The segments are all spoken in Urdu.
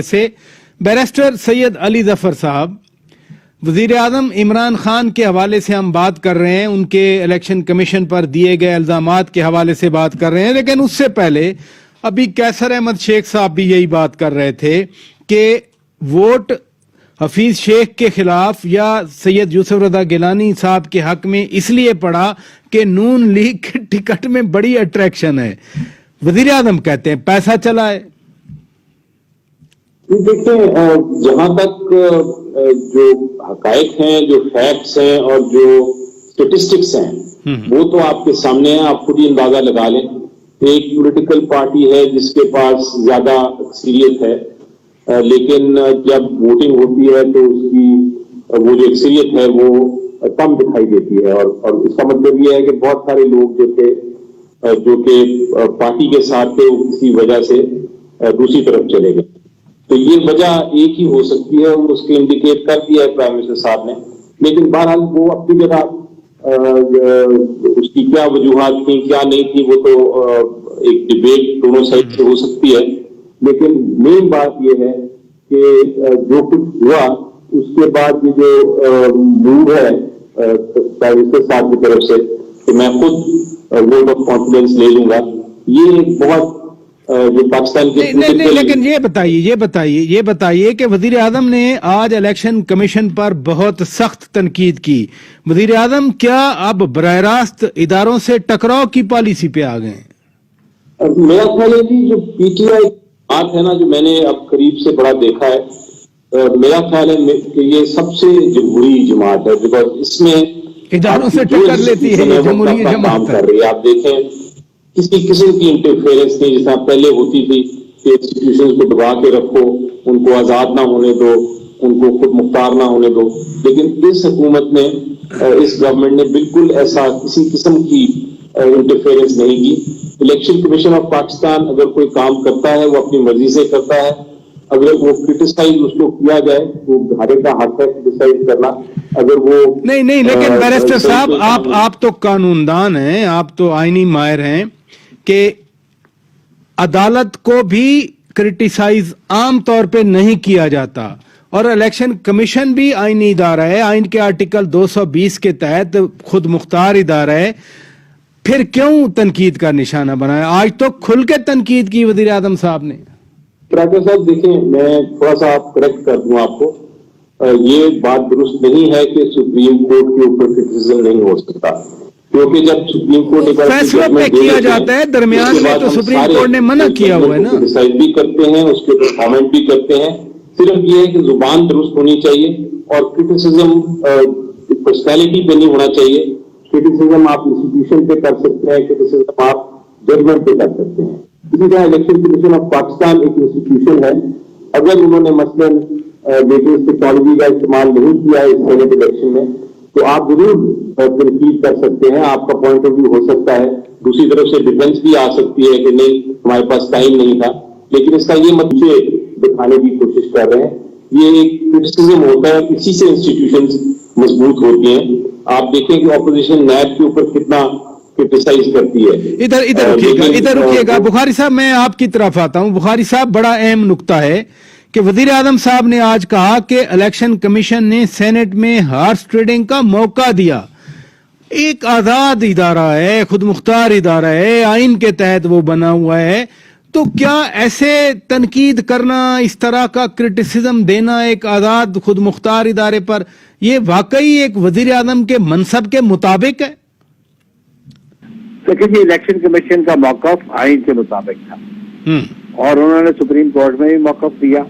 سے بیرسٹر سید علی ظفر صاحب، وزیر اعظم عمران خان کے حوالے سے ہم بات کر رہے ہیں، ان کے الیکشن کمیشن پر دیے گئے الزامات کے حوالے سے بات کر رہے ہیں، لیکن اس سے پہلے ابھی قیصر احمد شیخ صاحب بھی یہی بات کر رہے تھے کہ ووٹ حفیظ شیخ کے خلاف یا سید یوسف رضا گیلانی صاحب کے حق میں اس لیے پڑا کہ نون لیگ کے ٹکٹ میں بڑی اٹریکشن ہے۔ وزیر اعظم کہتے ہیں پیسہ چلا ہے۔ دیکھیں، جہاں تک جو حقائق ہیں، جو فیکٹس ہیں اور جو اسٹیٹسٹکس ہیں وہ تو آپ کے سامنے ہیں، آپ خود ہی اندازہ لگا لیں۔ ایک پولیٹیکل پارٹی ہے جس کے پاس زیادہ اکثریت ہے، لیکن جب ووٹنگ ہوتی ہے تو اس کی وہ جو اکثریت ہے وہ کم دکھائی دیتی ہے، اور اس کا مطلب یہ ہے کہ بہت سارے لوگ جو کہ پارٹی کے ساتھ تھے وہ کسی وجہ سے دوسری طرف چلے گئے۔ تو یہ وجہ ایک ہی ہو سکتی ہے، وہ اس کے انڈیکیٹ کر دیا ہے پرائم منسٹر صاحب نے، لیکن بہرحال وہ اپنی جگہ اس کی کیا وجوہات تھیں کیا نہیں تھی وہ تو ایک ڈبیٹ دونوں سائڈ سے ہو سکتی ہے، لیکن مین بات یہ ہے کہ جو کچھ ہوا اس کے بعد یہ جو موو ہے پرائم منسٹر صاحب کی طرف سے کہ میں خود ووٹ آف کانفیڈنس لے لوں گا، یہ ایک بہت جو پاکستان کے نہیں، لیکن یہ بتائیے کہ وزیر اعظم نے آج الیکشن کمیشن پر بہت سخت تنقید کی۔ وزیر اعظم کیا اب براہ راست اداروں سے ٹکراؤ کی پالیسی پہ آ گئے ہیں؟ میرا خیال ہے کہ جو پی ٹی آئی بات ہے نا، جو میں نے اب قریب سے بڑا دیکھا ہے، میرا خیال ہے کہ یہ سب سے جمہوری جماعت ہے، بیکاز اس میں اداروں سے ٹکر لیتی ہے، یہ جمہوری جماعت کر رہی ہے۔ آپ دیکھیں کسی قسم کی انٹرفیئرنس نہیں، جیسا پہلے ہوتی تھی کہ انسٹیٹیوشنز کو دبا کے رکھو، ان کو آزاد نہ ہونے دو، ان کو خود مختار نہ ہونے دو، لیکن اس حکومت نے اس گورنمنٹ نے بالکل ایسا کسی قسم کی انٹرفیئرنس نہیں کی۔ الیکشن کمیشن آف پاکستان اگر کوئی کام کرتا ہے وہ اپنی مرضی سے کرتا ہے، اگر وہ کرٹیسائز اس کو کیا جائے تو ہر ایک کا حق ہے کرٹیسائز کرنا، اگر وہ نہیں، لیکن بیرسٹر صاحب آپ تو قانون دان ہیں، آپ تو آئینی ماہر ہیں کہ عدالت کو بھی کرٹیسائز عام طور پہ نہیں کیا جاتا، اور الیکشن کمیشن بھی آئینی ادارہ ہے، آئین کے آرٹیکل 220 کے تحت خود مختار ادارہ ہے، پھر کیوں تنقید کا نشانہ بنایا؟ آج تو کھل کے تنقید کی وزیر اعظم صاحب نے۔ پراٹر صاحب دیکھیں، میں تھوڑا سا آپ کریکٹ کر دوں آپ کو، یہ بات درست نہیں ہے کہ سپریم کورٹ کے اوپر کرٹیسزم نہیں ہو سکتا، کیونکہ جب سپریم کورٹ فیصلہ طے کیا جاتا ہے درمیان میں تو سپریم کورٹ نے منع کیا ہوا ہے نا، کرٹیسائز بھی کرتے ہیں، اس کے اوپر کامنٹ بھی کرتے ہیں، صرف یہ ہے کہ زبان درست ہونی چاہیے اور کرٹیسزم پرسنالٹی پہ نہیں ہونا چاہیے۔ کرٹیسزم آپ انسٹیٹیوشن پہ کر سکتے ہیں، کرٹیسزم آپ ججمنٹ پہ کر سکتے ہیں۔ اسی طرح الیکشن کمیشن آف پاکستان ایک انسٹیٹیوشن ہے، اگر انہوں نے مثلاً لیٹسٹ ٹیکنالوجی کا استعمال نہیں کیا ہے اس سینٹ الیکشن میں تو آپ ضرور تنقید کر سکتے ہیں، آپ کا پوائنٹ آف ویو ہو سکتا ہے، دوسری طرف سے ڈیفنس بھی آ سکتی ہے کہ نہیں ہمارے پاس ٹائم نہیں تھا، لیکن اس کا یہ مطلب دکھانے کی کوشش کر رہے ہیں، یہ ایک کرٹیسزم ہوتا ہے، اسی سے انسٹیٹیوشنز مضبوط ہوتی ہیں۔ آپ دیکھیں کہ اپوزیشن نیب کے اوپر کتنا کرٹیسائز کرتی ہے۔ ادھر رکیے گا بخاری صاحب، میں آپ کی طرف آتا ہوں۔ بخاری صاحب، بڑا اہم نقطہ ہے کہ وزیر اعظم صاحب نے آج کہا کہ الیکشن کمیشن نے سینٹ میں ہارس ٹریڈنگ کا موقع دیا۔ ایک آزاد ادارہ ہے، خود مختار ادارہ ہے، آئین کے تحت وہ بنا ہوا ہے، تو کیا ایسے تنقید کرنا، اس طرح کا کرٹیسزم دینا ایک آزاد خود مختار ادارے پر، یہ واقعی ایک وزیر اعظم کے منصب کے مطابق ہے؟ دیکھیے، الیکشن کمیشن کا موقف آئین کے مطابق تھا، اور انہوں نے سپریم کورٹ میں بھی موقف دیا،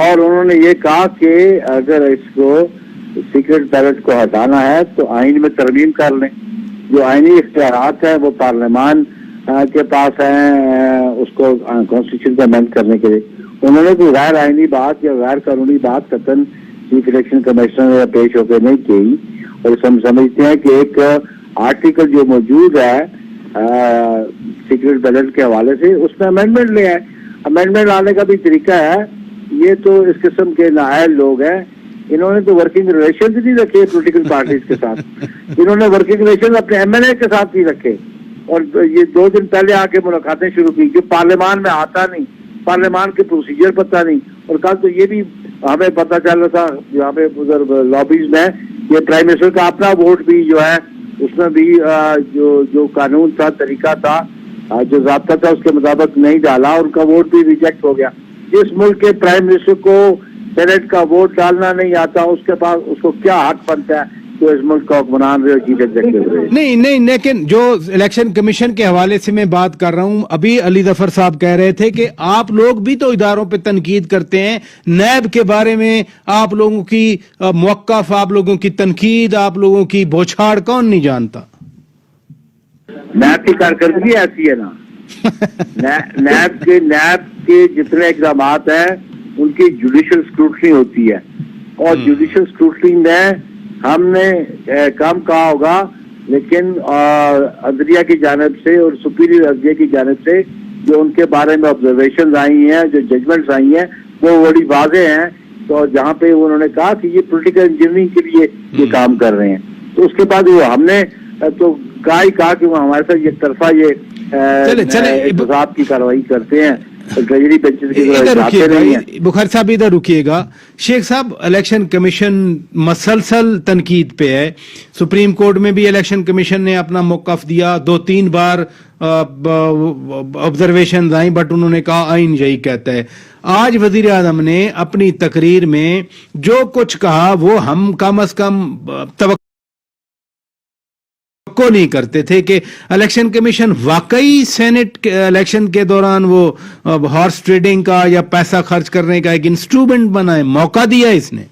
اور انہوں نے یہ کہا کہ اگر اس کو سیکرٹ بیلٹ کو ہٹانا ہے تو آئین میں ترمیم کر لیں، جو آئینی اختیارات ہیں وہ پارلیمان کے پاس ہیں اس کو کانسٹیٹیوشن کو امینڈ کرنے کے لیے۔ انہوں نے کوئی غیر آئینی بات یا غیر قانونی بات قطعاً چیف الیکشن کمشنر یا پیش ہو کے نہیں کی، اور ہم سمجھتے ہیں کہ ایک آرٹیکل جو موجود ہے سیکرٹ بیلٹ کے حوالے سے، اس میں امینڈمنٹ لے آئے۔ امینڈمنٹ لانے کا بھی طریقہ ہے، یہ تو اس قسم کے نااہل لوگ ہیں، انہوں نے تو ورکنگ ریلیشن نہیں رکھے پولیٹیکل پارٹیز کے ساتھ، انہوں نے ورکنگ ریلیشن اپنے ایم ایل اے کے ساتھ نہیں رکھے، اور یہ 2 دن پہلے آ کے ملاقاتیں شروع کی، جو پارلیمان میں آتا نہیں، پارلیمان کے پروسیجر پتہ نہیں، اور کل تو یہ بھی ہمیں پتہ چل رہا تھا یہاں پہ ادھر لابیز میں یہ پرائم منسٹر کا اپنا ووٹ بھی جو ہے اس میں بھی جو قانون تھا طریقہ تھا جو ضابطہ تھا اس کے مطابق نہیں ڈالا، ان کا ووٹ بھی ریجیکٹ ہو گیا. جس ملک کے پرائم منسٹر کو سینٹ کا ووٹ ڈالنا نہیں آتا اس کے پاس اس کو کیا حق بنتا ہے تو اس ملک کا حکمران رہے چیف ایگزیکٹو رہے؟ نہیں لیکن جو الیکشن کمیشن کے حوالے سے میں بات کر رہا ہوں، ابھی علی ظفر صاحب کہہ رہے تھے کہ آپ لوگ بھی تو اداروں پہ تنقید کرتے ہیں، نیب کے بارے میں آپ لوگوں کی موقف، آپ لوگوں کی تنقید، آپ لوگوں کی بوچھاڑ کون نہیں جانتا؟ نیب کی کارکردگی ایسی ہے نا، نیب کے جتنے اقدامات ہیں ان کی جوڈیشل اسکروٹنی ہوتی ہے، اور جوڈیشل اسکروٹنی میں ہم نے کم کہا ہوگا لیکن عدلیہ کی جانب سے اور سپیریئر عدلیہ کی جانب سے جو ان کے بارے میں آبزرویشن آئی ہیں، جو ججمنٹس آئی ہیں وہ بڑی واضح ہیں. تو جہاں پہ انہوں نے کہا کہ یہ پولیٹیکل انجینئرنگ کے لیے یہ کام کر رہے ہیں، تو اس کے بعد وہ ہم نے تو کہا کہ وہ ہمارے ساتھ ایک طرفہ یہ احتساب کی کارروائی کرتے ہیں. بخاری صاحب ادھر رکیے گا. شیخ صاحب، الیکشن کمیشن مسلسل تنقید پہ ہے، سپریم کورٹ میں بھی الیکشن کمیشن نے اپنا موقف دیا، 2-3 بار آبزرویشن آئیں، بٹ انہوں نے کہا آئین یہی کہتا ہے. آج وزیر اعظم نے اپنی تقریر میں جو کچھ کہا وہ ہم کم از کم توقع نہیں کرتے تھے کہ الیکشن کمیشن واقعی سینٹ الیکشن کے دوران وہ ہارس ٹریڈنگ کا یا پیسہ خرچ کرنے کا ایک انسٹرومنٹ بنائے، موقع دیا اس نے.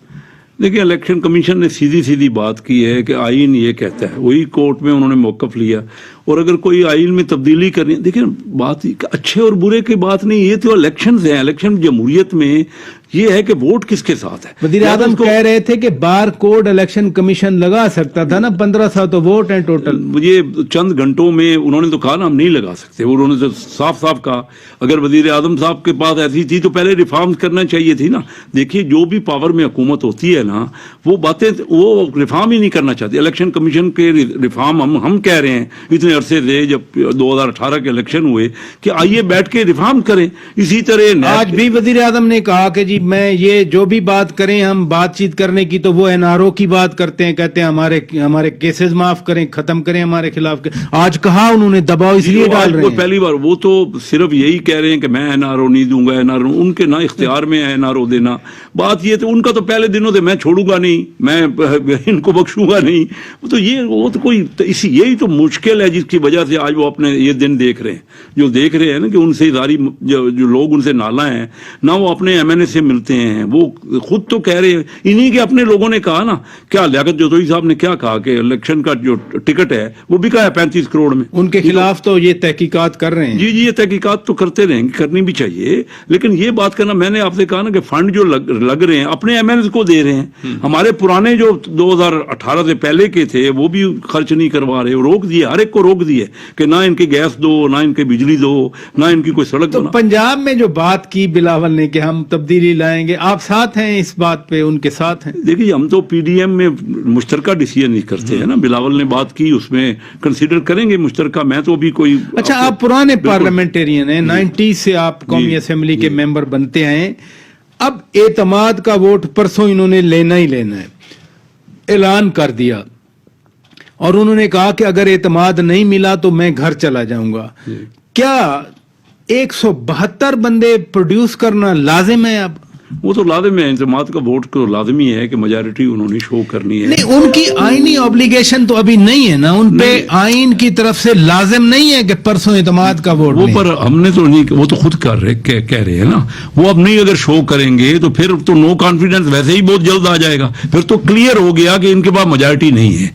دیکھیں، الیکشن کمیشن نے سیدھی بات کی ہے کہ آئین یہ کہتا ہے، وہی کورٹ میں انہوں نے موقف لیا. اور اگر کوئی آئین میں تبدیلی کرنی، دیکھیں بات اچھے اور برے کی بات نہیں، یہ تو الیکشنز ہیں. الیکشن جمہوریت میں یہ ہے کہ ووٹ کس کے ساتھ ہے. وزیر اعظم کہہ رہے تھے کہ بار کوڈ الیکشن کمیشن لگا سکتا تھا نا، 1500 تو ووٹ ہیں ٹوٹل. یہ چند گھنٹوں میں انہوں نے تو کہا نا ہم نہیں لگا سکتے، انہوں نے تو صاف کہا. اگر وزیر اعظم صاحب کے پاس ایسی تھی تو پہلے ریفارمز کرنا چاہیے تھی نا. دیکھیے جو بھی پاور میں حکومت ہوتی ہے نا، وہ باتیں وہ ریفارم ہی نہیں کرنا چاہتی. الیکشن کمیشن کے ریفارم ہم کہہ رہے ہیں اتنے عرصے سے، جب 2018 کے الیکشن ہوئے، کہ آئیے بیٹھ کے ریفارم کریں. اسی طرح آج بھی وزیر اعظم نے کہا کہ جی میں یہ جو بھی بات کریں ہم بات چیت کرنے کی تو وہ NRO کی بات کرتے ہیں، کہتے ہیں ہمارے کیسز معاف کریں، ختم کریں ہمارے خلاف. آج کہا انہوں نے دباؤ اس لیے ڈال رہے ہیں. پہلی بار وہ تو صرف یہی کہہ رہے ہیں کہ میں NRO نہیں دوں گا. NRO ان کے نہ اختیار میں ہے NRO دینا. بات یہ تو ان کا تو پہلے دنوں سے میں چھوڑوں گا نہیں، میں ان کو بخشوں گا نہیں. تو وہ تو کوئی یہی تو مشکل ہے جس کی وجہ سے آج وہ اپنے یہ دن دیکھ رہے ہیں، جو دیکھ رہے ہیں نا کہ ان سے اداری جو لوگ ان سے نالا ہیں نہ، وہ اپنے MNA سے ملتے ہیں. وہ خود تو کہہ رہے ہیں، انہی کے اپنے لوگوں نے کہا نا، کیا لیاقت جوتوئی صاحب نے کیا کہا کہ الیکشن کا جو ٹکٹ ہے وہ بکا ہے 35 کروڑ میں. ان کے خلاف تو یہ تحقیقات کر رہے ہیں. جی یہ تحقیقات تو کرتے رہیں گے، کرنی بھی چاہیے. لیکن یہ بات کرنا، میں نے آپ سے کہا نا کہ فنڈ جو لگ رہے ہیں اپنے MNA کو دے رہے ہیں. ہمارے پرانے جو 2018 سے پہلے کے تھے وہ بھی خرچ نہیں کروا رہے، روک دیے، ہر ایک کو روک دیے کہ نہ ان کی گیس دو، نہ ان کی بجلی دو، نہ ان کی کوئی سڑک دو. پنجاب میں جو بات کی بلاول نے کہ ہم تبدیلی لائیں گے، آپ ساتھ ہیں اس بات پہ، ان کے ساتھ ہیں؟ دیکھیے ہم تو PDM میں مشترکہ ڈیسیژن نہیں کرتے ہیں نا. بلاول نے بات کی، اس میں کنسیڈر کریں گے مشترکہ. میں تو ابھی کوئی اچھا، آپ پرانے پارلیمنٹیرین ہیں، 90 سے آپ قومی اسمبلی کے ممبر بنتے ہیں. اب اعتماد کا ووٹ پرسوں انہوں نے لینا ہی لینا ہے، اعلان کر دیا، اور انہوں نے کہا کہ اگر اعتماد نہیں ملا تو میں گھر چلا جاؤں گا. کیا 172 بندے پروڈیوس کرنا لازم ہے؟ اب وہ تو لازم ہے، اعتماد کا ووٹ کو لازمی ہے کہ میجارٹی انہوں نے شو کرنی ہے. نہیں، ان کی آئینی اوبلیگیشن تو ابھی نہیں ہے نا، ان پہ آئین کی طرف سے لازم نہیں ہے کہ پرسوں اعتماد کا ووٹ. وہ پر ہم نے تو نہیں، وہ تو خود کہہ رہے ہیں نا. وہ اب نہیں اگر شو کریں گے تو پھر تو نو کانفیڈنس ویسے ہی بہت جلد آ جائے گا. پھر تو کلیئر ہو گیا کہ ان کے پاس میجارٹی نہیں ہے.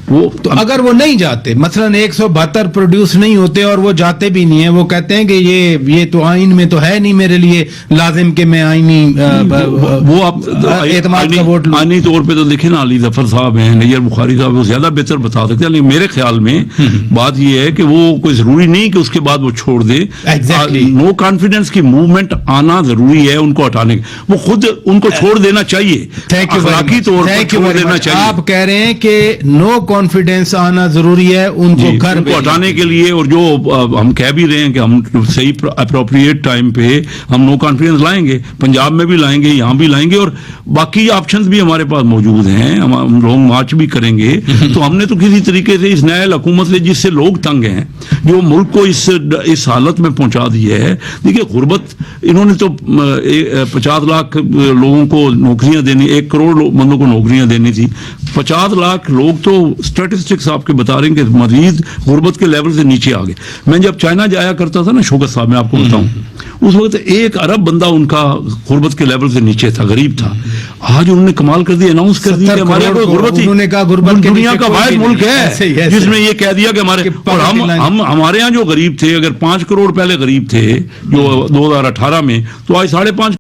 وہ تو اگر وہ نہیں جاتے، مثلا 172 پروڈیوس نہیں ہوتے اور وہ جاتے بھی نہیں ہیں، وہ کہتے ہیں کہ یہ تو آئین میں تو ہے نہیں میرے لیے لازم کہ میں آئینی وہ اعتماد کا ووٹ لوں. آئینی طور پہ تو دیکھیں نا، علی ظفر صاحب ہیں، نیر بخاری صاحب، وہ زیادہ بہتر بتا سکتے ہیں. لیکن میرے خیال میں بات یہ ہے کہ وہ کوئی ضروری نہیں کہ اس کے بعد وہ چھوڑ دے. نو کانفیڈنس کی موومنٹ آنا ضروری ہے ان کو ہٹانے کی. وہ خود ان کو چھوڑ دینا چاہیے، اخلاقی طور پر چھوڑ دینا چاہیے. آپ کہہ رہے ہیں کہ نو کانفیڈنس آنا ضروری ہے ان کو گھر کو ہٹانے کے لیے. اور جو ہم کہہ بھی رہے ہیں کہ ہم صحیح اپروپریٹ ٹائم پہ ہم نو کانفیڈنس لائیں گے. پنجاب میں بھی بھی لائیں گے, یہاں بھی لائیں گے, اور باقی آپشنز بھی ہمارے پاس موجود ہیں. ہم لانگ مارچ بھی کریں گے. تو ہم نے تو کسی طریقے سے اس نئے حکومت سے جس سے لوگ تنگ ہیں, جو ملک کو اس حالت میں پہنچا دی ہے. دیکھیے غربت, انہوں نے تو 50 لاکھ لوگوں کو نوکریاں دینی, 1 کروڑ بندوں کو نوکریاں دینی تھی. 50 لاکھ لوگ تو اسٹیٹسٹکس آپ کے بتا رہے ہیں کہ مزید غربت کے لیول سے نیچے آ گئے. میں جب چائنا جایا کرتا تھا نا شوکت صاحب, میں آپ کو بتاؤں, اس وقت 1 ارب بندہ ان کا غربت کے لیول سے نیچے تھا, غریب تھا. آج انہوں نے کمال کر دیا, اناؤنس کر دیا کہ ہمارے کوئی غربت ہی, دنیا کا واحد ملک ہے جس نے یہ کہہ دیا کہ ہمارے, اور ہمارے یہاں جو غریب تھے, اگر 5 کروڑ پہلے غریب تھے جو 2018 میں, تو آج 5.5